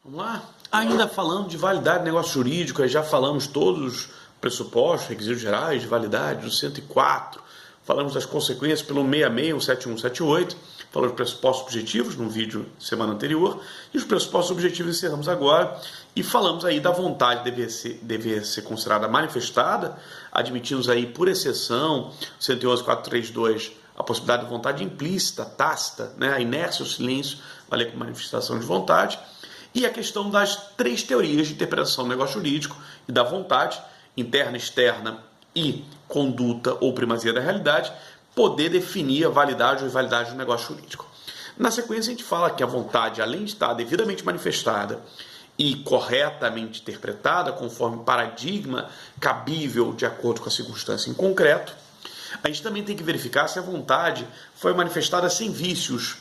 Vamos lá? Ainda falando de validade de negócio jurídico, aí já falamos todos os pressupostos, requisitos gerais de validade, do 104, falamos das consequências pelo 66, 7178, falamos dos pressupostos objetivos no vídeo semana anterior, e os pressupostos objetivos encerramos agora, e falamos aí da vontade dever ser considerada manifestada, admitimos aí por exceção, 111.432, a possibilidade de vontade implícita, tácita, né? A inércia, o silêncio, valer como manifestação de vontade, e a questão das três teorias de interpretação do negócio jurídico e da vontade, interna, externa e conduta ou primazia da realidade, poder definir a validade ou invalidade do negócio jurídico. Na sequência, a gente fala que a vontade, além de estar devidamente manifestada e corretamente interpretada, conforme paradigma cabível de acordo com a circunstância em concreto, a gente também tem que verificar se a vontade foi manifestada sem vícios.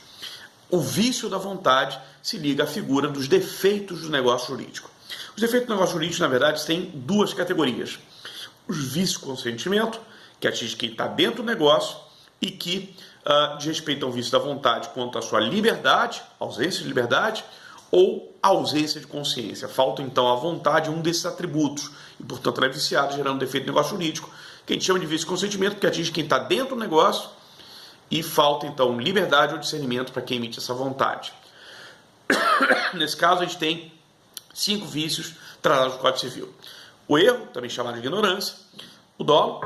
O vício da vontade se liga à figura dos defeitos do negócio jurídico. Os defeitos do negócio jurídico, na verdade, têm duas categorias. Os vícios com consentimento, que atinge quem está dentro do negócio e que diz respeito ao vício da vontade quanto à sua liberdade, ausência de liberdade, ou ausência de consciência. Falta, então, à vontade um desses atributos e, portanto, ela é viciada, gerando defeito do negócio jurídico, que a gente chama de vício de consentimento, que atinge quem está dentro do negócio e falta, então, liberdade ou discernimento para quem emite essa vontade. Nesse caso, a gente tem 5 vícios tratados no Código Civil. O erro, também chamado de ignorância, o dolo,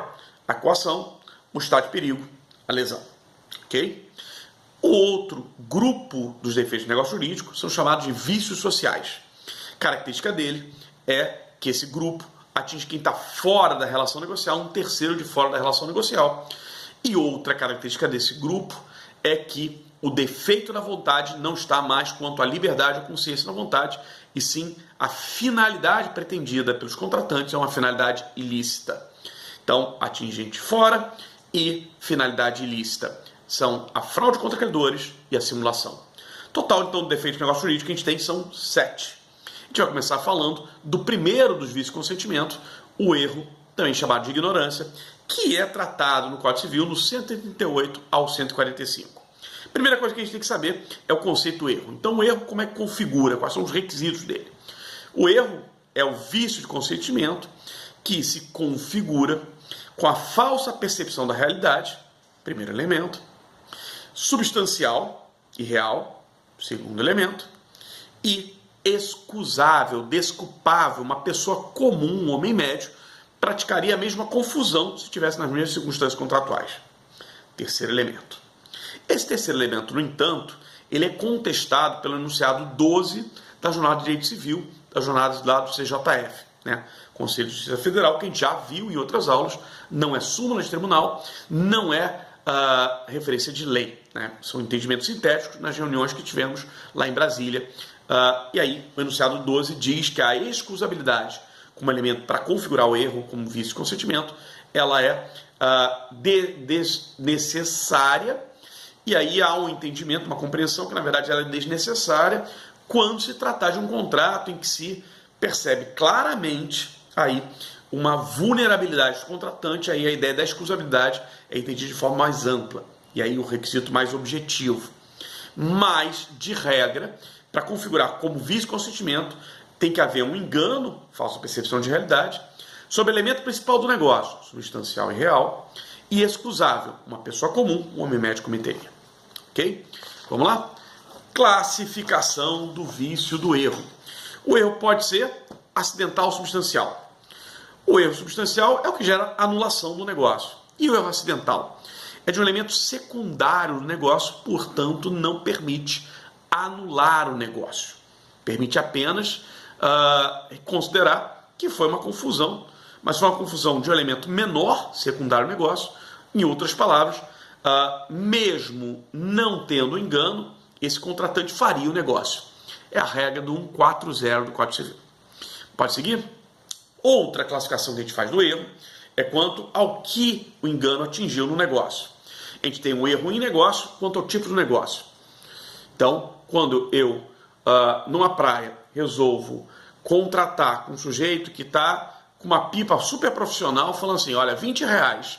a coação, o estado de perigo, a lesão. Ok? O outro grupo dos defeitos do negócio jurídico são chamados de vícios sociais. Característica dele é que esse grupo atinge quem está fora da relação negocial, um terceiro de fora da relação negocial. E outra característica desse grupo é que o defeito da vontade não está mais quanto à liberdade ou consciência da vontade, e sim a finalidade pretendida pelos contratantes é uma finalidade ilícita. Então, atinge gente fora e finalidade ilícita são a fraude contra credores e a simulação. Total, então, do defeito do negócio jurídico que a gente tem são 7. A gente vai começar falando do primeiro dos vícios de consentimento, o erro, também chamado de ignorância, que é tratado no Código Civil no 138 ao 145. Primeira coisa que a gente tem que saber é o conceito do erro. Então, o erro, como é que configura? Quais são os requisitos dele? O erro é o vício de consentimento que se configura com a falsa percepção da realidade, primeiro elemento, substancial e real, segundo elemento, e excusável, desculpável. Uma pessoa comum, um homem médio, praticaria a mesma confusão se estivesse nas mesmas circunstâncias contratuais. Terceiro elemento. Esse terceiro elemento, no entanto, ele é contestado pelo enunciado 12 da Jornada de Direito Civil, das jornadas lá do CJF, né? Conselho de Justiça Federal, que a gente já viu em outras aulas, não é súmula de tribunal, não é referência de lei, né? São entendimentos sintéticos nas reuniões que tivemos lá em Brasília. E aí, o enunciado 12 diz que a excusabilidade como elemento para configurar o erro como vício de consentimento, ela é desnecessária, e aí há um entendimento, uma compreensão que na verdade ela é desnecessária quando se tratar de um contrato em que se percebe claramente aí uma vulnerabilidade do contratante, aí a ideia da excusabilidade é entendida de forma mais ampla, e aí o requisito mais objetivo. Mas, de regra, para configurar como vício de consentimento, tem que haver um engano, falsa percepção de realidade, sobre o elemento principal do negócio, substancial e real, e excusável, uma pessoa comum, um homem médio cometeria. Ok? Vamos lá? Classificação do vício do erro. O erro pode ser acidental ou substancial. O erro substancial é o que gera anulação do negócio. E o erro acidental é de um elemento secundário do negócio, portanto, não permite anular o negócio. Permite apenas considerar que foi uma confusão, mas foi uma confusão de um elemento menor, secundário ao negócio. Em outras palavras, mesmo não tendo engano, esse contratante faria o negócio. É a regra do 140 do Código Civil. Pode seguir? Outra classificação que a gente faz do erro é quanto ao que o engano atingiu no negócio. A gente tem um erro em negócio quanto ao tipo do negócio. Então, quando eu, numa praia, resolvo contratar um sujeito que está com uma pipa super profissional, falando assim, olha, R$20.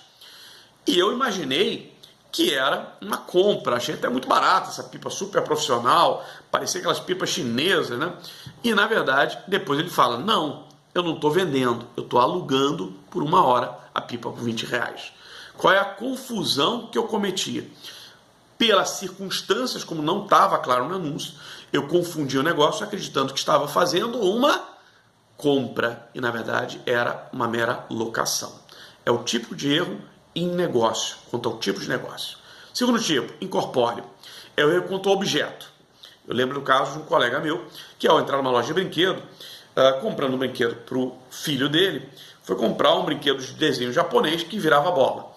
E eu imaginei que era uma compra. Achei até muito barata essa pipa, super profissional, parecia aquelas pipas chinesas, né? E na verdade, depois ele fala: não, eu não estou vendendo, eu estou alugando por 1 hora a pipa por R$ 20. Qual é a confusão que eu cometi? Pelas circunstâncias, como não estava claro no anúncio, eu confundi o negócio acreditando que estava fazendo uma compra e na verdade era uma mera locação. É o tipo de erro em negócio, quanto ao tipo de negócio. Segundo tipo, incorpóreo, é o erro quanto ao objeto. Eu lembro do caso de um colega meu que, ao entrar numa loja de brinquedo, comprando um brinquedo para o filho dele, foi comprar um brinquedo de desenho japonês que virava bola.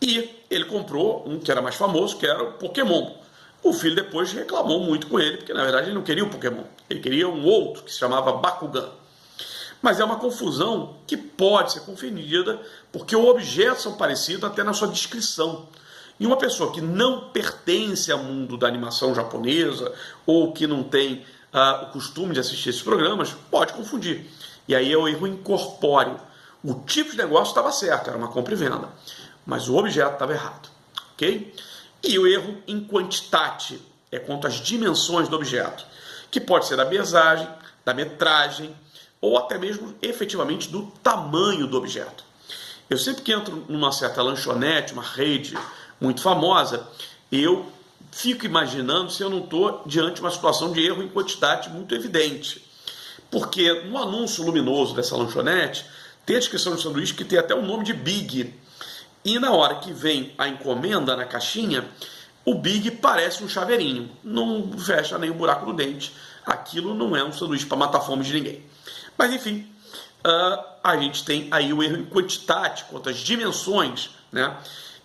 E ele comprou um que era mais famoso, que era o Pokémon. O filho depois reclamou muito com ele, porque na verdade ele não queria o Pokémon, ele queria um outro que se chamava Bakugan. Mas é uma confusão que pode ser confundida, porque os objetos são parecidos até na sua descrição. E uma pessoa que não pertence ao mundo da animação japonesa, ou que não tem o costume de assistir esses programas, pode confundir. E aí é o erro incorpóreo. O tipo de negócio estava certo, era uma compra e venda, mas o objeto estava errado. Ok? E o erro em quantitate é quanto às dimensões do objeto, que pode ser da pesagem, da metragem, ou até mesmo efetivamente do tamanho do objeto. Eu sempre que entro numa certa lanchonete, uma rede muito famosa, eu fico imaginando se eu não estou diante de uma situação de erro em quantidade muito evidente. Porque no anúncio luminoso dessa lanchonete, tem a descrição do sanduíche que tem até o nome de Big. E na hora que vem a encomenda na caixinha, o Big parece um chaveirinho. Não fecha nem o buraco do dente. Aquilo não é um sanduíche para matar a fome de ninguém. Mas enfim, a gente tem aí o erro em quantidade, quanto às dimensões, né?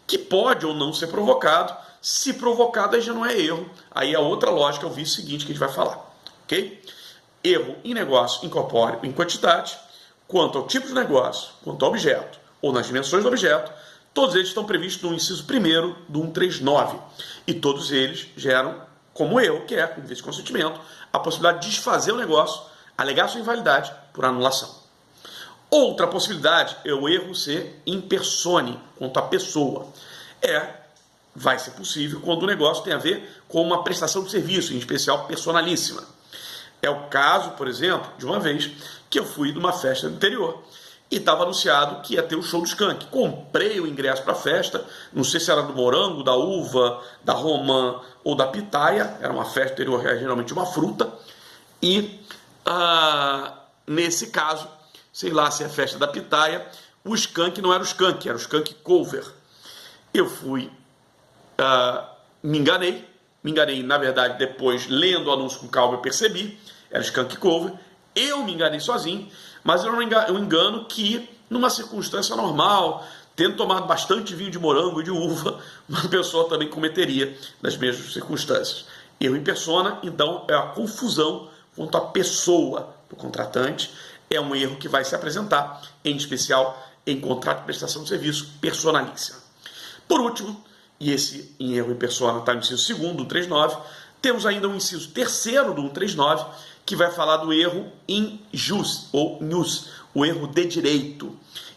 Que pode ou não ser provocado. Se provocado, aí já não é erro. Aí a outra lógica é o vício seguinte que a gente vai falar. Ok? Erro em negócio incorpóreo em quantidade, quanto ao tipo de negócio, quanto ao objeto, ou nas dimensões do objeto, todos eles estão previstos no inciso 1º do 139. E todos eles geram como erro, que é, com vício de consentimento, a possibilidade de desfazer o negócio, alegar sua invalidade por anulação. Outra possibilidade é o erro ser in persone, quanto à pessoa. Vai ser possível quando o negócio tem a ver com uma prestação de serviço, em especial personalíssima. É o caso, por exemplo, de uma vez que eu fui numa festa do interior e estava anunciado que ia ter o show do Skank. Comprei o ingresso para a festa, não sei se era do morango, da uva, da romã ou da pitaia, era uma festa interior, geralmente uma fruta, e nesse caso, sei lá se é a festa da pitaia, o Skank não era o Skank, era o Skank Cover. Eu fui, me enganei, na verdade, depois, lendo o anúncio com calma, eu percebi, era o Skank Cover, eu me enganei sozinho, mas era um engano que, numa circunstância normal, tendo tomado bastante vinho de morango e de uva, uma pessoa também cometeria nas mesmas circunstâncias. Erro em persona, então, é a confusão quanto à pessoa do contratante, é um erro que vai se apresentar, em especial em contrato de prestação de serviço personalíssima. Por último, e esse em erro em persona está no inciso 2º do 139, temos ainda um inciso 3º do 139, que vai falar do erro in jus, ou nus, o erro de direito.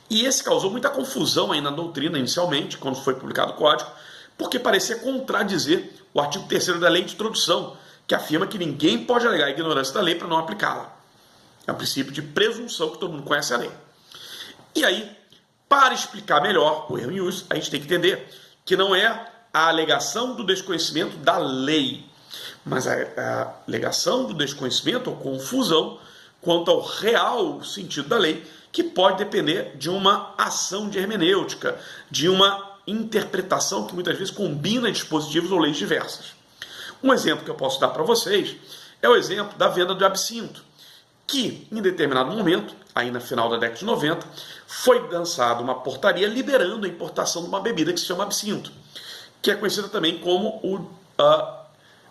E esse causou muita confusão aí na doutrina inicialmente, quando foi publicado o código, porque parecia contradizer o artigo 3º da lei de introdução, que afirma que ninguém pode alegar a ignorância da lei para não aplicá-la. É um princípio de presunção que todo mundo conhece a lei. E aí, para explicar melhor o erro em uso, a gente tem que entender que não é a alegação do desconhecimento da lei, mas a alegação do desconhecimento ou confusão quanto ao real sentido da lei, que pode depender de uma ação de hermenêutica, de uma interpretação que muitas vezes combina dispositivos ou leis diversas. Um exemplo que eu posso dar para vocês é o exemplo da venda do absinto, que, em determinado momento, aí no final da década de 90, foi lançada uma portaria liberando a importação de uma bebida que se chama absinto, que é conhecida também como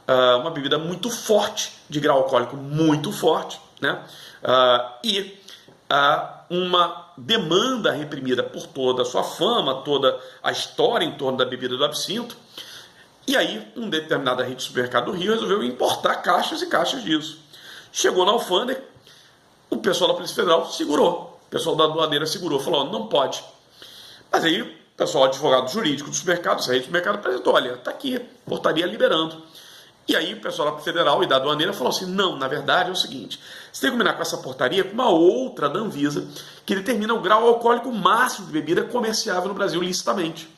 uma bebida muito forte, de grau alcoólico muito forte, né? Uma demanda reprimida por toda a sua fama, toda a história em torno da bebida do absinto. E aí, uma determinada rede de supermercado do Rio resolveu importar caixas e caixas disso. Chegou na alfândega, o pessoal da Polícia Federal segurou, o pessoal da aduaneira segurou, falou, não pode. Mas aí pessoal advogado jurídico do supermercado, essa rede do supermercado apresentou, olha, está aqui, portaria liberando. E aí o pessoal da Federal e da aduaneira falou assim, não, na verdade é o seguinte, você tem que combinar com essa portaria com uma outra da Anvisa, que determina o grau alcoólico máximo de bebida comerciável no Brasil licitamente,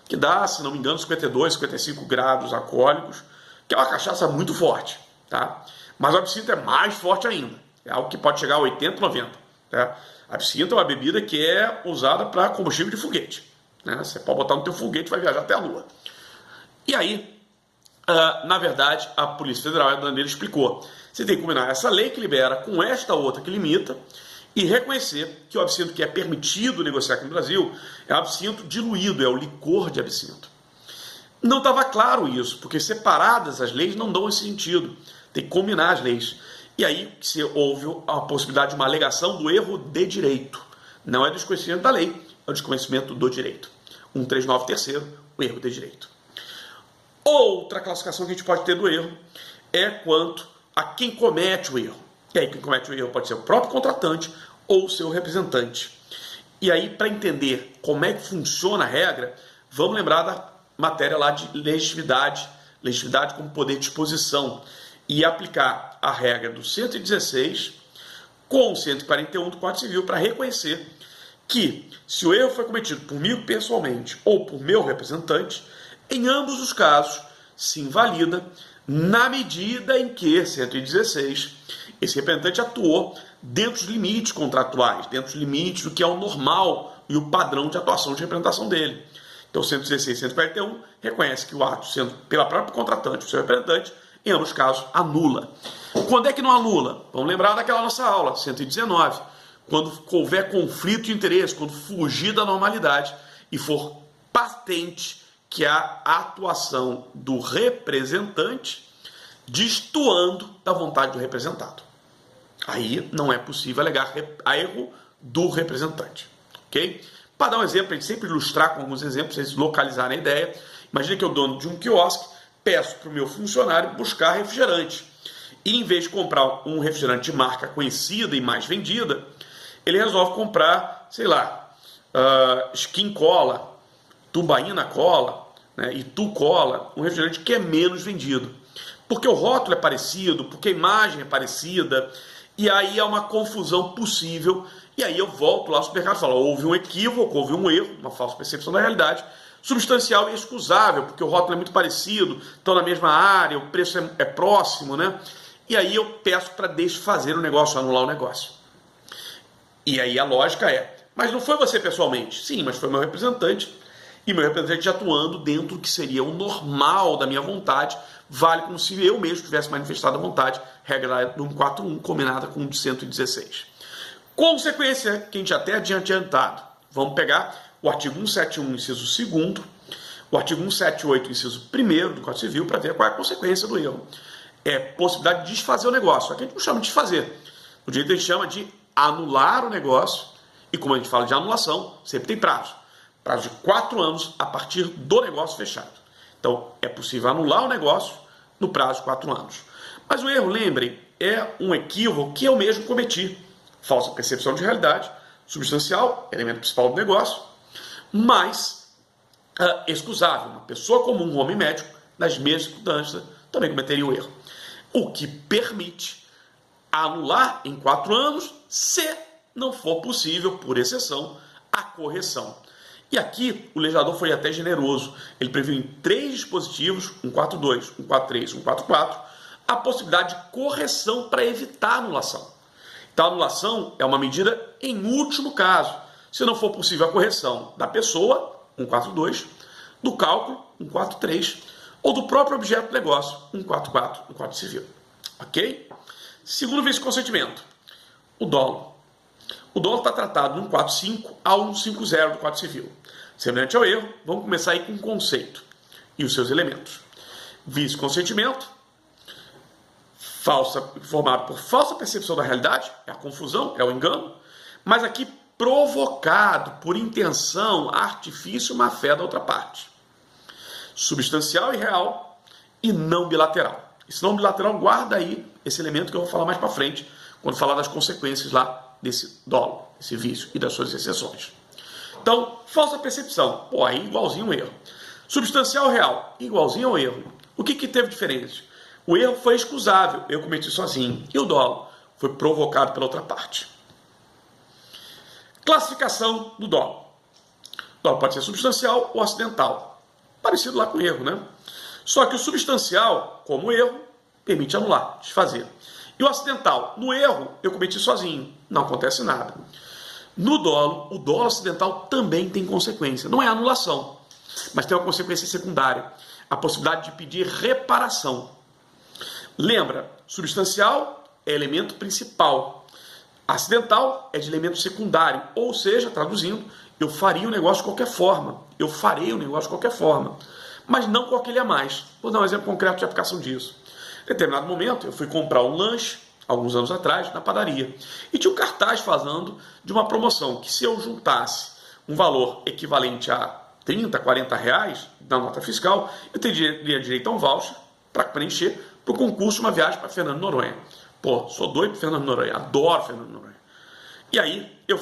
que dá, se não me engano, 52, 55 graus alcoólicos, que é uma cachaça muito forte, tá? Mas o absinto é mais forte ainda, é algo que pode chegar a 80, 90, tá? Absinto é uma bebida que é usada para combustível de foguete, né? Você pode botar no teu foguete e vai viajar até a Lua. E aí, na verdade, a Polícia Federal e a aduaneira explicou. Você tem que combinar essa lei que libera com esta outra que limita e reconhecer que o absinto que é permitido negociar aqui no Brasil é o absinto diluído, é o licor de absinto. Não estava claro isso, porque separadas as leis não dão esse sentido. Tem que combinar as leis. E aí houve a possibilidade de uma alegação do erro de direito. Não é do desconhecimento da lei, é o desconhecimento do direito. 139º, o erro de direito. Outra classificação que a gente pode ter do erro é quanto a quem comete o erro. E aí quem comete o erro pode ser o próprio contratante ou o seu representante. E aí, para entender como é que funciona a regra, vamos lembrar da matéria lá de legitimidade como poder de disposição, e aplicar a regra do 116 com o 141 do Código Civil para reconhecer que, se o erro foi cometido por mim pessoalmente ou por meu representante, em ambos os casos se invalida na medida em que, 116, esse representante atuou dentro dos limites contratuais, dentro dos limites do que é o normal e o padrão de atuação de representação dele. Então, 116 e 141 reconhece que o ato, sendo pela própria contratante, o seu representante, em ambos os casos, anula. Quando é que não anula? Vamos lembrar daquela nossa aula, 119. Quando houver conflito de interesse, quando fugir da normalidade e for patente que a atuação do representante destoando da vontade do representado. Aí não é possível alegar a erro do representante. Ok? Para dar um exemplo, a gente sempre ilustrar com alguns exemplos, para vocês localizarem a ideia. Imagina que eu, dono de um quiosque, peço para o meu funcionário buscar refrigerante. E em vez de comprar um refrigerante de marca conhecida e mais vendida, ele resolve comprar, sei lá, Skin Cola, Tubaína Cola, né, Itu Cola, um refrigerante que é menos vendido. Porque o rótulo é parecido, porque a imagem é parecida, e aí é uma confusão possível. E aí eu volto lá ao supermercado e falo, houve um equívoco, houve um erro, uma falsa percepção da realidade, substancial e excusável, porque o rótulo é muito parecido, estão na mesma área, o preço é próximo, né? E aí eu peço para desfazer o negócio, anular o negócio. E aí a lógica é, mas não foi você pessoalmente? Sim, mas foi meu representante, e meu representante atuando dentro do que seria o normal da minha vontade, vale como se eu mesmo tivesse manifestado a vontade, regra do 141, combinada com o de 116. Consequência que a gente até tinha adiantado. Vamos pegar o artigo 171, inciso 2º, o artigo 178, inciso 1º do Código Civil, para ver qual é a consequência do erro. É possibilidade de desfazer o negócio. Só que a gente não chama de desfazer. No direito a gente chama de anular o negócio, e como a gente fala de anulação, sempre tem prazo. Prazo de 4 anos a partir do negócio fechado. Então, é possível anular o negócio no prazo de 4 anos. Mas o erro, lembrem, é um equívoco que eu mesmo cometi. Falsa percepção de realidade, substancial, elemento principal do negócio, mas excusável. Uma pessoa comum, um homem médico, nas mesmas circunstâncias, também cometeria o erro. O que permite anular em 4 anos, se não for possível, por exceção, a correção. E aqui o legislador foi até generoso. Ele previu em 3 dispositivos, 142, 143, 144, a possibilidade de correção para evitar a anulação. Então, a anulação é uma medida em último caso, se não for possível a correção da pessoa, 142, do cálculo, 143, ou do próprio objeto do negócio, 144, no Código Civil. Ok? Segundo vice-consentimento, o dolo. O dolo está tratado do 145 ao 150 do Código Civil. Semelhante ao erro, vamos começar aí com o conceito e os seus elementos. Vice-consentimento, formado por falsa percepção da realidade, é a confusão, é o engano, mas aqui provocado por intenção, artifício, má-fé da outra parte. Substancial e real e não bilateral. E se não bilateral, guarda aí esse elemento que eu vou falar mais para frente, quando falar das consequências lá desse dolo, desse vício e das suas exceções. Então, falsa percepção, pô, aí igualzinho ao erro. Substancial real, igualzinho ao erro. O que teve diferença? O erro foi excusável, eu cometi sozinho. E o dolo foi provocado pela outra parte. Classificação do dolo. O dolo pode ser substancial ou acidental. Parecido lá com o erro, né? Só que o substancial, como o erro, permite anular, desfazer. E o acidental, no erro, eu cometi sozinho. Não acontece nada. No dolo, o dolo acidental também tem consequência. Não é anulação, mas tem uma consequência secundária. A possibilidade de pedir reparação. Lembra, substancial é elemento principal. Acidental é de elemento secundário. Ou seja, traduzindo, eu faria o negócio de qualquer forma. Eu farei o negócio de qualquer forma. Mas não com aquele a mais. Vou dar um exemplo concreto de aplicação disso. Em determinado momento, eu fui comprar um lanche, alguns anos atrás, na padaria. E tinha um cartaz falando de uma promoção, que se eu juntasse um valor equivalente a 30, 40 reais na nota fiscal, eu teria direito a um voucher para preencher para o concurso de uma viagem para Fernando de Noronha. Pô, sou doido por Fernando de Noronha, adoro Fernando de Noronha. E aí eu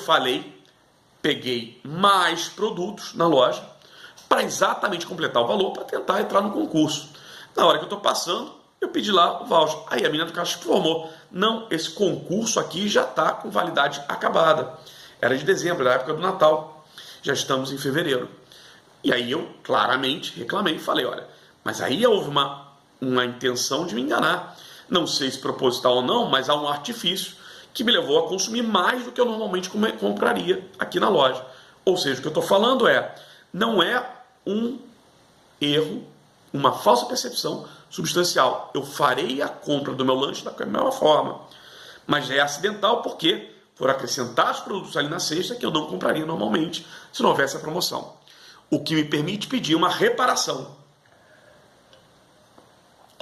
peguei mais produtos na loja para exatamente completar o valor para tentar entrar no concurso. Na hora que eu estou passando, eu pedi lá o voucher. Aí a menina do caixa informou: não, esse concurso aqui já está com validade acabada. Era de dezembro, era a época do Natal. Já estamos em fevereiro. E aí eu claramente reclamei e falei: olha, mas aí houve uma intenção de me enganar. Não sei se proposital ou não, mas há um artifício que me levou a consumir mais do que eu normalmente compraria aqui na loja. Ou seja, o que eu estou falando não é um erro, uma falsa percepção substancial. Eu farei a compra do meu lanche da mesma forma, mas é acidental porque foram acrescentados produtos ali na cesta que eu não compraria normalmente se não houvesse a promoção. O que me permite pedir uma reparação.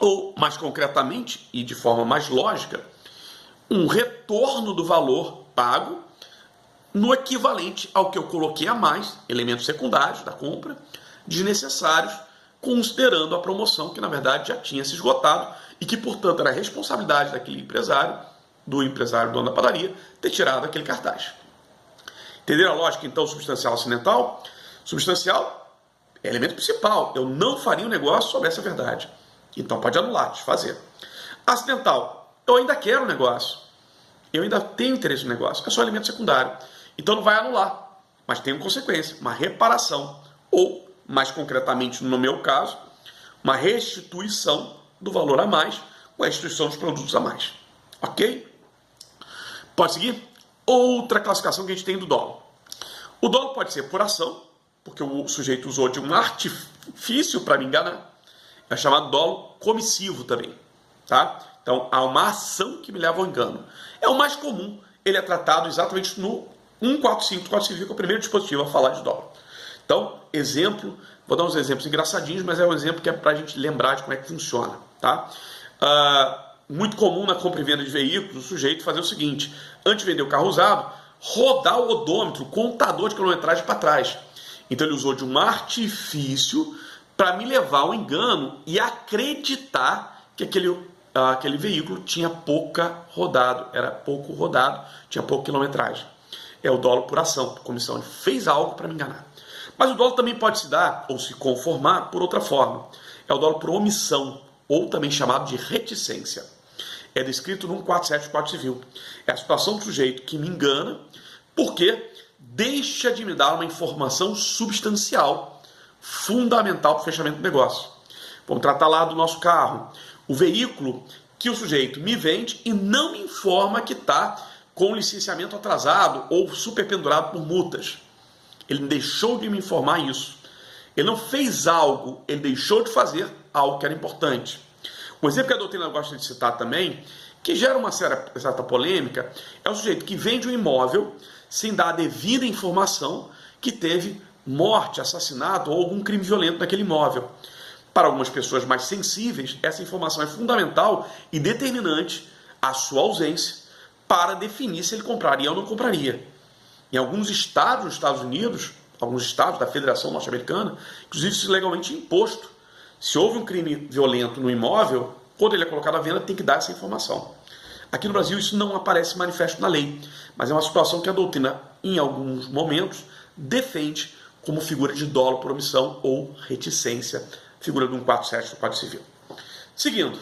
Ou, mais concretamente e de forma mais lógica, um retorno do valor pago no equivalente ao que eu coloquei a mais, elementos secundários da compra, desnecessários, considerando a promoção que, na verdade, já tinha se esgotado e que, portanto, era a responsabilidade daquele empresário, do empresário dono da padaria, ter tirado aquele cartaz. Entenderam a lógica, então, substancial acidental? Substancial é elemento principal. Eu não faria um negócio sobre essa verdade. Então pode anular, desfazer. Acidental, eu ainda quero o negócio. Eu ainda tenho interesse no negócio. É só elemento secundário. Então não vai anular. Mas tem uma consequência, uma reparação. Ou, mais concretamente no meu caso, uma restituição do valor a mais com a restituição dos produtos a mais. Ok? Pode seguir? Outra classificação que a gente tem do dolo. O dolo pode ser por ação, porque o sujeito usou de um artifício para me enganar. É chamado dolo comissivo também. Tá? Então, há uma ação que me leva ao engano. É o mais comum. Ele é tratado exatamente no 145. O Código Civil, que é o primeiro dispositivo a falar de dolo. Então, exemplo, vou dar uns exemplos engraçadinhos, mas é um exemplo que é para a gente lembrar de como é que funciona. Tá? Muito comum na compra e venda de veículos, o sujeito fazer o seguinte: antes de vender o carro usado, rodar o odômetro, o contador de quilometragem para trás. Então ele usou de um artifício para me levar ao engano e acreditar que aquele veículo tinha era pouco rodado, tinha pouca quilometragem. É o dolo por ação, por comissão. Ele fez algo para me enganar. Mas o dolo também pode se dar, ou se conformar, por outra forma. É o dolo por omissão, ou também chamado de reticência. É descrito no 147 do Código Civil. É a situação do sujeito que me engana porque deixa de me dar uma informação substancial, fundamental para o fechamento do negócio. Vamos tratar lá do nosso carro. O veículo que o sujeito me vende e não me informa que está com licenciamento atrasado ou superpendurado por multas. Ele deixou de me informar isso. Ele não fez algo, ele deixou de fazer algo que era importante. Um exemplo que a doutrina gosta de citar também, que gera uma certa polêmica, é o sujeito que vende um imóvel sem dar a devida informação que teve morte, assassinato ou algum crime violento naquele imóvel. Para algumas pessoas mais sensíveis, essa informação é fundamental e determinante a sua ausência para definir se ele compraria ou não compraria. Em alguns estados dos Estados Unidos, alguns estados da Federação Norte-Americana, inclusive isso é legalmente imposto. Se houve um crime violento no imóvel, quando ele é colocado à venda, tem que dar essa informação. Aqui no Brasil isso não aparece manifesto na lei, mas é uma situação que a doutrina, em alguns momentos, defende como figura de dolo por omissão ou reticência, figura de 147 do Código Civil. Seguindo,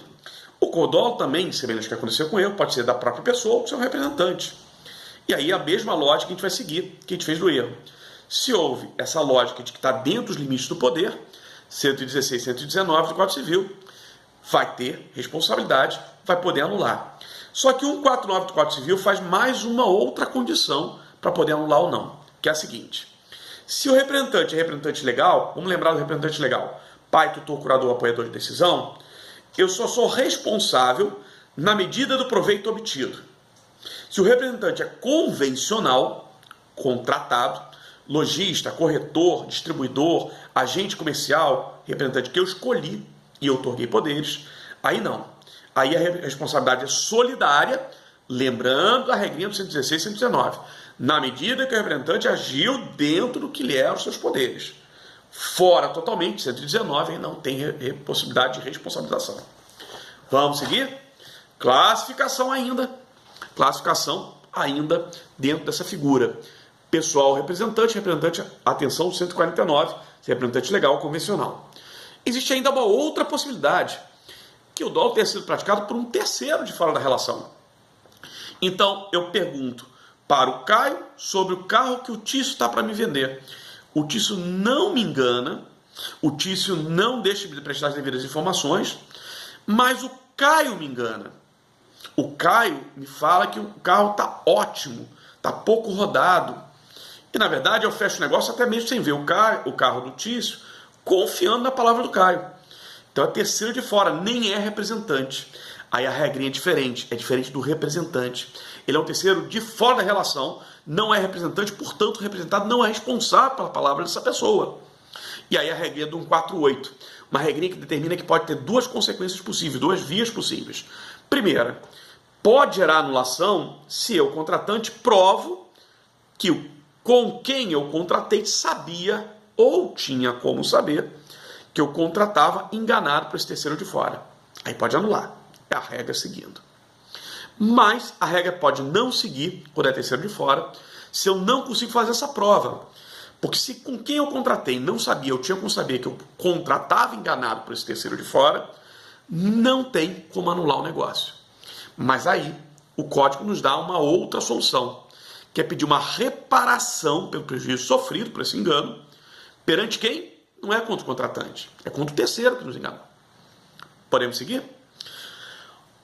o codolo também, semelhante ao que aconteceu com eu, pode ser da própria pessoa ou do seu representante. E aí a mesma lógica que a gente vai seguir, que a gente fez do erro. Se houve essa lógica de que está dentro dos limites do poder, 116 e 119 do Código Civil, vai ter responsabilidade, vai poder anular. Só que 149 do Código Civil faz mais uma outra condição para poder anular ou não, que é a seguinte. Se o representante é representante legal, vamos lembrar do representante legal, pai, tutor, curador, apoiador de decisão, eu só sou responsável na medida do proveito obtido. Se o representante é convencional, contratado, lojista, corretor, distribuidor, agente comercial, representante que eu escolhi e eu otorguei poderes, aí não. Aí a responsabilidade é solidária, lembrando a regrinha do 116 e 119, na medida que o representante agiu dentro do que lhe eram os seus poderes. Fora totalmente, 119, aí não tem possibilidade de responsabilização. Vamos seguir? Classificação ainda dentro dessa figura. Pessoal representante, atenção, 149, representante legal convencional. Existe ainda uma outra possibilidade, que o dolo tenha sido praticado por um terceiro de fora da relação. Então, eu pergunto para o Caio sobre o carro que o Tício está para me vender. O Tício não me engana, o Tício não deixa de prestar as devidas informações, mas o Caio me engana. O Caio me fala que o carro está ótimo, está pouco rodado. E, na verdade, eu fecho o negócio até mesmo sem ver o carro do Tício, confiando na palavra do Caio. Então, é terceiro de fora, nem é representante. Aí a regrinha é diferente do representante. Ele é um terceiro de fora da relação, não é representante, portanto, o representado não é responsável pela palavra dessa pessoa. E aí a regrinha do 148, uma regrinha que determina que pode ter duas consequências possíveis, duas vias possíveis. Primeira, pode gerar anulação se eu, contratante, provo que com quem eu contratei sabia ou tinha como saber que eu contratava enganado para esse terceiro de fora. Aí pode anular. É a regra seguindo. Mas a regra pode não seguir quando é terceiro de fora, se eu não consigo fazer essa prova. Porque se com quem eu contratei não sabia, eu tinha como saber que eu contratava enganado por esse terceiro de fora, não tem como anular o negócio. Mas aí o código nos dá uma outra solução, que é pedir uma reparação pelo prejuízo sofrido por esse engano, perante quem? Não é contra o contratante, é contra o terceiro que nos enganou. Podemos seguir?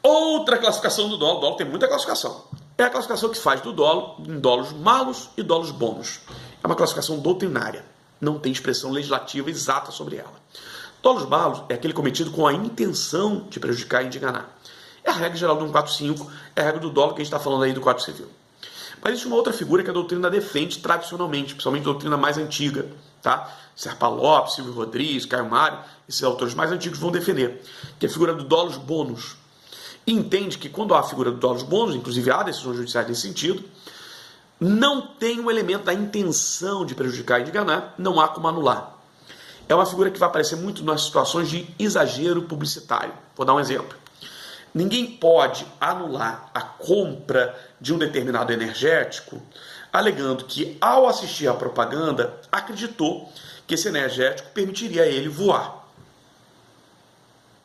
Outra classificação do dolo. O dolo tem muita classificação. É a classificação que faz do dolo em dolos malos e dolos bônus. É uma classificação doutrinária. Não tem expressão legislativa exata sobre ela. Dolos malos é aquele cometido com a intenção de prejudicar e de enganar. É a regra geral do 145, é a regra do dolo que a gente está falando aí do Código Civil. Mas existe uma outra figura que a doutrina defende tradicionalmente, principalmente a doutrina mais antiga, tá? Serpa Lopes, Silvio Rodrigues, Caio Mário, esses autores mais antigos vão defender, que é a figura do dolos bônus. E entende que quando há a figura do dolos bônus, inclusive há decisões judiciais nesse sentido, não tem o elemento da intenção de prejudicar e de enganar, não há como anular. É uma figura que vai aparecer muito nas situações de exagero publicitário. Vou dar um exemplo. Ninguém pode anular a compra de um determinado energético alegando que, ao assistir à propaganda, acreditou que esse energético permitiria a ele voar.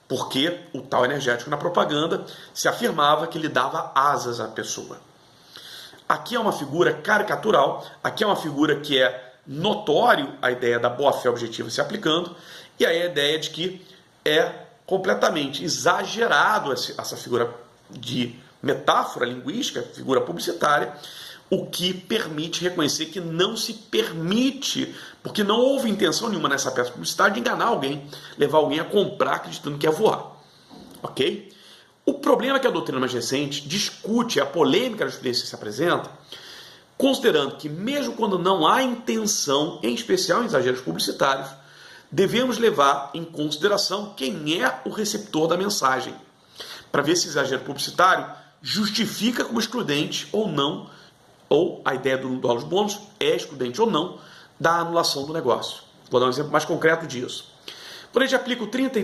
Porque o tal energético na propaganda se afirmava que lhe dava asas à pessoa. Aqui é uma figura caricatural, aqui é uma figura que é notório a ideia da boa-fé objetiva se aplicando, e aí a ideia de que é completamente exagerado essa figura de metáfora linguística, figura publicitária, o que permite reconhecer que não se permite, porque não houve intenção nenhuma nessa peça publicitária de enganar alguém, levar alguém a comprar acreditando que ia voar. Ok? O problema é que a doutrina mais recente discute a polêmica da jurisprudência que se apresenta, considerando que mesmo quando não há intenção, em especial em exageros publicitários, devemos levar em consideração quem é o receptor da mensagem, para ver se exagero publicitário justifica como excludente ou não, ou a ideia do dolos bônus é excludente ou não da anulação do negócio. Vou dar um exemplo mais concreto disso. Quando a gente aplica o 30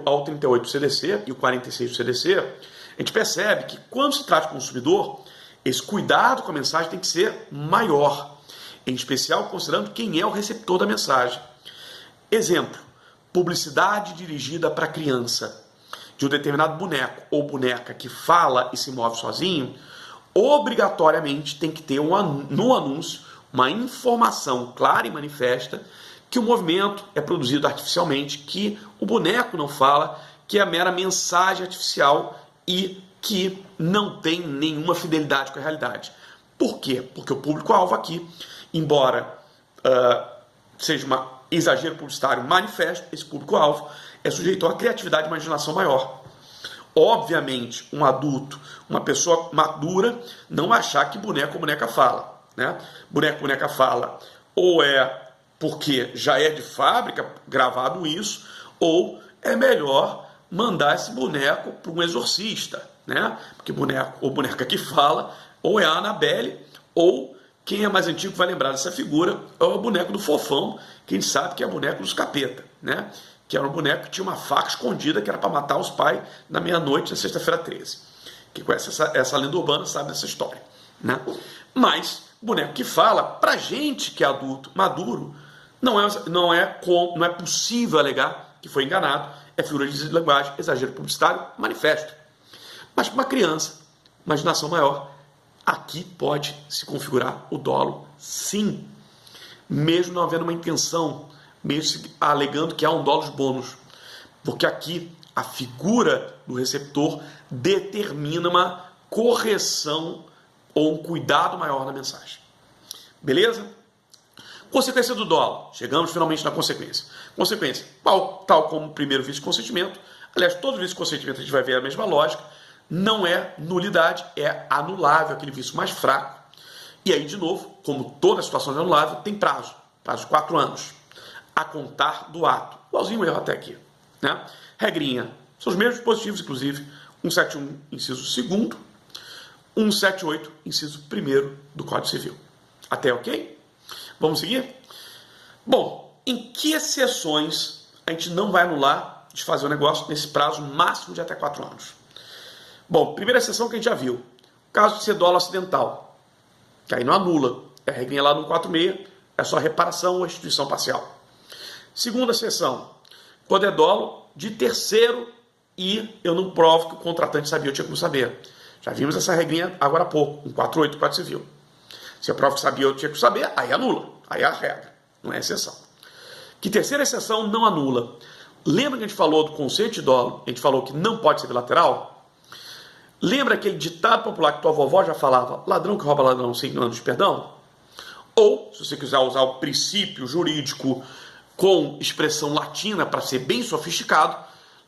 ao 38 do CDC e o 46 do CDC, a gente percebe que quando se trata de consumidor, esse cuidado com a mensagem tem que ser maior. em especial considerando quem é o receptor da mensagem. Exemplo, publicidade dirigida para criança de um determinado boneco ou boneca que fala e se move sozinho, obrigatoriamente tem que ter no anúncio uma informação clara e manifesta que o movimento é produzido artificialmente, que o boneco não fala, que é a mera mensagem artificial e que não tem nenhuma fidelidade com a realidade. Por quê? Porque o público-alvo aqui, embora seja um exagero publicitário manifesto, esse público-alvo é sujeito a uma criatividade e imaginação maior. Obviamente, um adulto, uma pessoa madura, não vai achar que boneco ou boneca fala. Né? Boneco ou boneca fala ou é porque já é de fábrica gravado isso, ou é melhor mandar esse boneco para um exorcista. Né? Porque boneco ou boneca que fala ou é a Annabelle, ou quem é mais antigo vai lembrar dessa figura é o boneco do Fofão, que a gente sabe que é o boneco dos capeta, né? Que era um boneco que tinha uma faca escondida que era para matar os pais na meia-noite, na sexta-feira 13. Quem conhece essa lenda urbana sabe dessa história. Né? Mas, boneco que fala, pra gente que é adulto, maduro, não é possível alegar que foi enganado, é figura de linguagem, exagero publicitário, manifesto. Mas para uma criança, imaginação maior, aqui pode se configurar o dolo, sim, mesmo não havendo uma intenção, mesmo alegando que há um dolo bônus, porque aqui a figura do receptor determina uma correção ou um cuidado maior na mensagem. Beleza? Consequência do dolo. Chegamos finalmente na consequência. Consequência, tal como o primeiro vício de consentimento, aliás, todo vício de consentimento a gente vai ver a mesma lógica, não é nulidade, é anulável, aquele vício mais fraco. E aí, de novo, como toda situação é anulável, tem prazo de 4 anos, a contar do ato. Igualzinho o erro até aqui. Né? Regrinha, são os mesmos dispositivos, inclusive, 171, inciso 2º, 178, inciso 1º do Código Civil. Até ok? Vamos seguir? Bom, em que exceções a gente não vai anular de fazer o negócio nesse prazo máximo de até 4 anos? Bom, primeira exceção que a gente já viu, caso de ser dolo acidental, que aí não anula, é a regrinha lá no 146, é só reparação ou restituição parcial. Segunda exceção, quando é dolo de terceiro e eu não provo que o contratante sabia, eu tinha como saber. Já vimos essa regrinha agora há pouco, no 48 do Código Civil. Se eu provo que sabia, eu tinha que saber, aí anula, aí é a regra, não é exceção. Que terceira exceção não anula? Lembra que a gente falou do conceito de dolo, a gente falou que não pode ser bilateral? Lembra aquele ditado popular que tua vovó já falava, ladrão que rouba ladrão sem anos de perdão? Ou, se você quiser usar o princípio jurídico com expressão latina para ser bem sofisticado,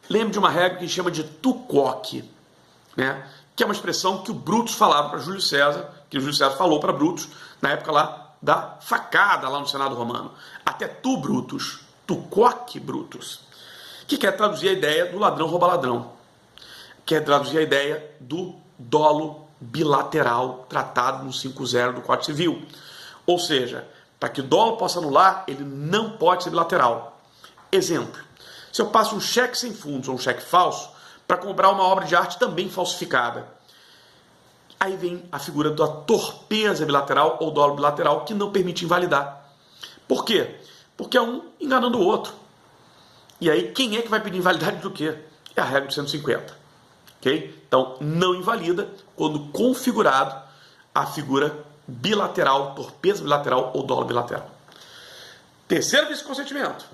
lembre de uma regra que a gente chama de tu quoque, né? Que é uma expressão que o Brutus falava para Júlio César, que o Júlio César falou para Brutus, na época lá da facada lá no Senado Romano. Até tu, Brutus, tu quoque, Brutus, que quer traduzir a ideia do ladrão rouba ladrão. Quer traduzir a ideia do dolo bilateral tratado no 50 do Código Civil. Ou seja, para que o dolo possa anular, ele não pode ser bilateral. Exemplo, se eu passo um cheque sem fundos ou um cheque falso para comprar uma obra de arte também falsificada, aí vem a figura da torpeza bilateral ou dolo bilateral que não permite invalidar. Por quê? Porque é um enganando o outro. E aí, quem é que vai pedir invalidade do quê? É a regra do 150. Okay? Então, não invalida quando configurado a figura bilateral, torpeza bilateral ou dolo bilateral. Terceiro vício de consentimento,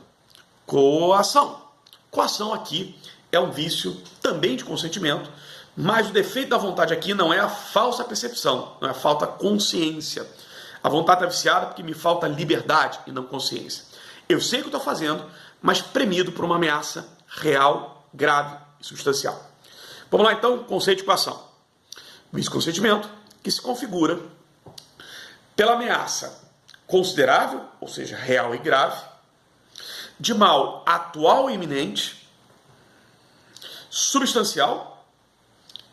coação. Coação aqui é um vício também de consentimento, mas o defeito da vontade aqui não é a falsa percepção, não é a falta consciência. A vontade está viciada porque me falta liberdade e não consciência. Eu sei o que eu estou fazendo, mas premido por uma ameaça real, grave e substancial. Vamos lá então, conceito de coação. Vício de consentimento que se configura pela ameaça considerável, ou seja, real e grave, de mal atual e iminente, substancial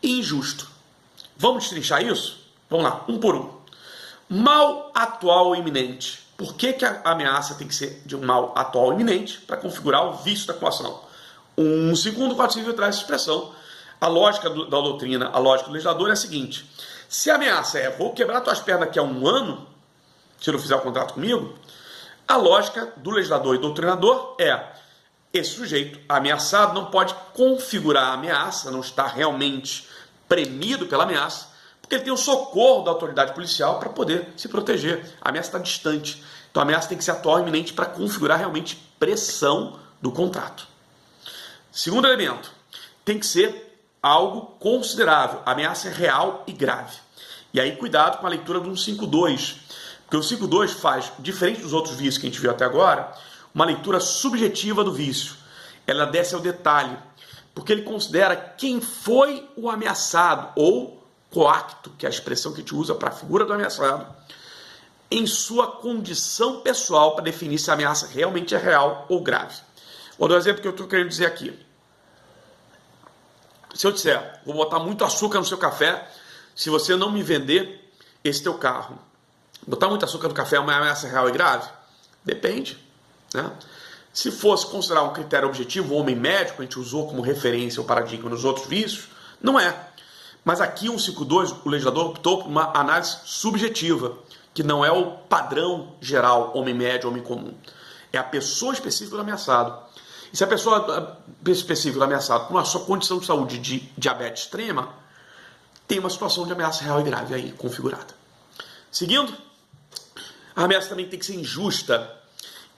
e injusto. Vamos destrinchar isso? Vamos lá, um por um. Mal atual e iminente. Por que a ameaça tem que ser de um mal atual e iminente para configurar o vício da coação? Um segundo Código Civil traz essa expressão. A lógica da doutrina, a lógica do legislador é a seguinte: se a ameaça é vou quebrar tuas pernas daqui a 1 ano, se não fizer o contrato comigo, a lógica do legislador e doutrinador é: esse sujeito ameaçado não pode configurar a ameaça, não está realmente premido pela ameaça, porque ele tem o socorro da autoridade policial para poder se proteger. A ameaça está distante. Então a ameaça tem que ser atual e iminente para configurar realmente pressão do contrato. Segundo elemento, tem que ser algo considerável. A ameaça é real e grave. E aí cuidado com a leitura do 152, porque o 152 faz, diferente dos outros vícios que a gente viu até agora, uma leitura subjetiva do vício. Ela desce ao detalhe, porque ele considera quem foi o ameaçado ou coacto, que é a expressão que a gente usa para a figura do ameaçado, em sua condição pessoal para definir se a ameaça realmente é real ou grave. Vou dar um exemplo que eu estou querendo dizer aqui. Se eu disser, vou botar muito açúcar no seu café se você não me vender esse teu carro. Botar muito açúcar no café é uma ameaça real e grave? Depende, né? Se fosse considerar um critério objetivo, o homem médico, a gente usou como referência o paradigma nos outros vícios, não é. Mas aqui, 152, o legislador optou por uma análise subjetiva, que não é o padrão geral, homem médio, homem comum. É a pessoa específica do ameaçado. E se a pessoa específica do ameaçado, com a sua condição de saúde de diabetes extrema, tem uma situação de ameaça real e grave aí configurada. Seguindo, a ameaça também tem que ser injusta.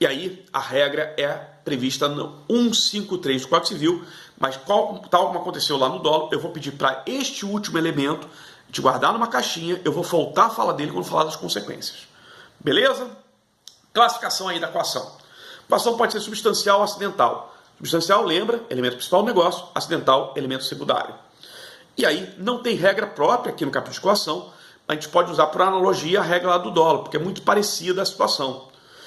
E aí a regra é prevista no 153 do Código Civil, mas tal como aconteceu lá no dolo, eu vou pedir para este último elemento de guardar numa caixinha, eu vou voltar a falar dele quando falar das consequências. Beleza? Classificação aí da coação. Coação pode ser substancial ou acidental. Substancial, lembra, elemento principal do negócio, acidental, elemento secundário. E aí não tem regra própria aqui no capítulo de coação, a gente pode usar por analogia a regra lá do dolo, porque é muito parecida a situação.